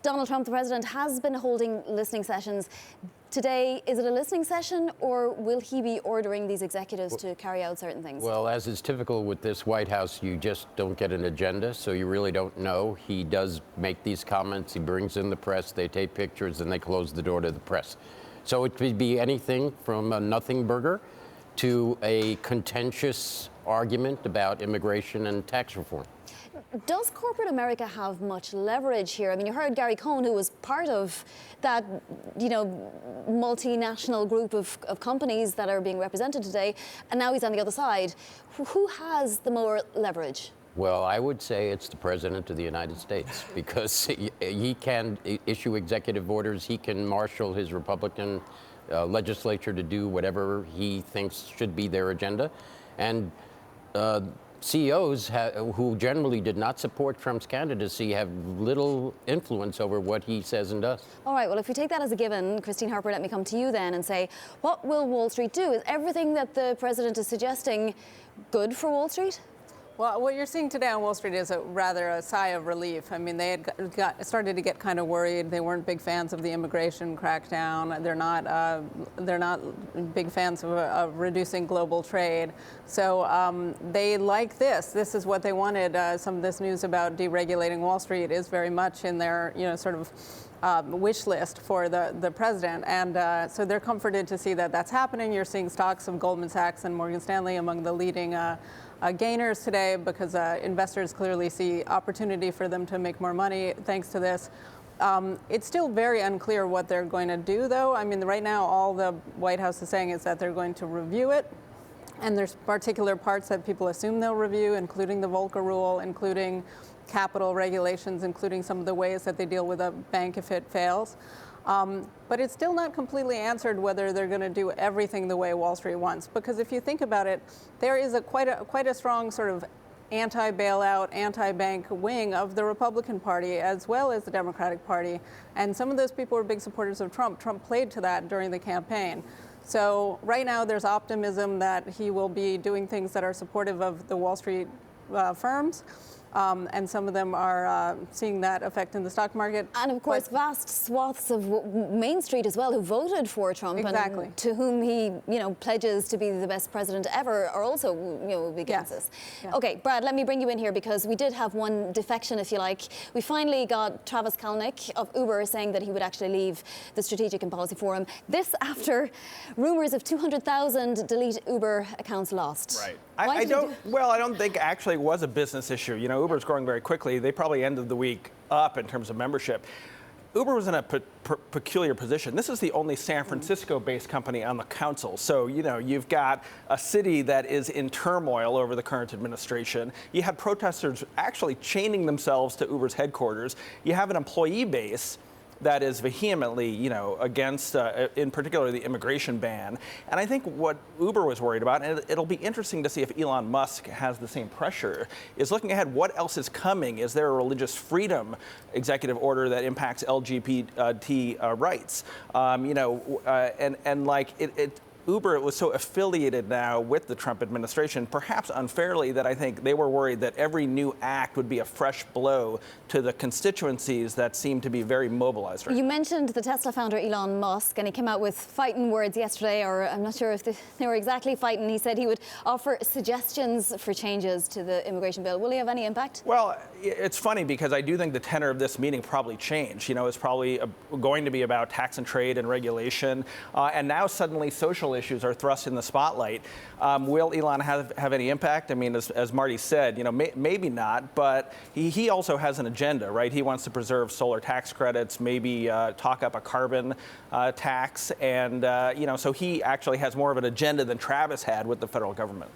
Donald Trump, the president, has been holding listening sessions. Today, is it a listening session, or will he be ordering these executives to carry out certain things? Well, as is typical with this White House, you just don't get an agenda, so you really don't know. He does make these comments, he brings in the press, they take pictures, and they close the door to the press. So it could be anything from a nothing burger to a contentious argument about immigration and tax reform. Does corporate America have much leverage here? I mean, you heard Gary Cohn, who was part of that, multinational group of companies that are being represented today, and now he's on the other side. Who has the more leverage? Well, I would say it's the President of the United States, because he can issue executive orders, he can marshal his Republican legislature to do whatever he thinks should be their agenda. And CEOs who generally did not support Trump's candidacy have little influence over what he says and does. All right, well, if we take that as a given, Christine Harper, let me come to you then and say, what will Wall Street do? Is everything that the president is suggesting good for Wall Street? Well, what you're seeing today on Wall Street is rather a sigh of relief. I mean, they had started to get kind of worried. They weren't big fans of the immigration crackdown. They're not big fans of reducing global trade. So they like this. This is what they wanted. Some of this news about deregulating Wall Street is very much in their, sort of wish list for the president. And so they're comforted to see that that's happening. You're seeing stocks of Goldman Sachs and Morgan Stanley among the leading gainers today, because investors clearly see opportunity for them to make more money thanks to this. It's still very unclear what they're going to do, though. I mean, right now, all the White House is saying is that they're going to review it. And there's particular parts that people assume they'll review, including the Volcker rule, including capital regulations, including some of the ways that they deal with a bank if it fails. But it's still not completely answered whether they're going to do everything the way Wall Street wants. Because if you think about it, there is quite a strong sort of anti-bailout, anti-bank wing of the Republican Party as well as the Democratic Party. And some of those people are big supporters of Trump. Trump played to that during the campaign. So right now there's optimism that he will be doing things that are supportive of the Wall Street firms. And some of them are seeing that effect in the stock market. And of course, vast swaths of Main Street as well who voted for Trump, exactly, and to whom he, pledges to be the best president ever, are also, big against this. Yeah. Okay, Brad, let me bring you in here, because we did have one defection, if you like. We finally got Travis Kalanick of Uber saying that he would actually leave the Strategic and Policy Forum. This after rumors of 200,000 delete Uber accounts lost. Right. I don't think actually it was a business issue. Uber's growing very quickly. They probably ended the week up in terms of membership. Uber was in a peculiar position. This is the only San Francisco-based company on the council. So, you've got a city that is in turmoil over the current administration. You had protesters actually chaining themselves to Uber's headquarters. You have an employee base that is vehemently, against, in particular, the immigration ban. And I think what Uber was worried about, and it'll be interesting to see if Elon Musk has the same pressure, is looking ahead, what else is coming? Is there a religious freedom executive order that impacts LGBT rights? Uber was so affiliated now with the Trump administration, perhaps unfairly, that I think they were worried that every new act would be a fresh blow to the constituencies that seem to be very mobilized right now. You mentioned the Tesla founder, Elon Musk, and he came out with fighting words yesterday, or I'm not sure if they were exactly fighting. He said he would offer suggestions for changes to the immigration bill. Will he have any impact? Well, it's funny, because I do think the tenor of this meeting probably changed. It's probably going to be about tax and trade and regulation, and now suddenly social issues are thrust in the spotlight. Will Elon have any impact? I mean, as Marty said, maybe not, but he also has an agenda, right? He wants to preserve solar tax credits, maybe talk up a carbon tax, and so he actually has more of an agenda than Travis had with the federal government.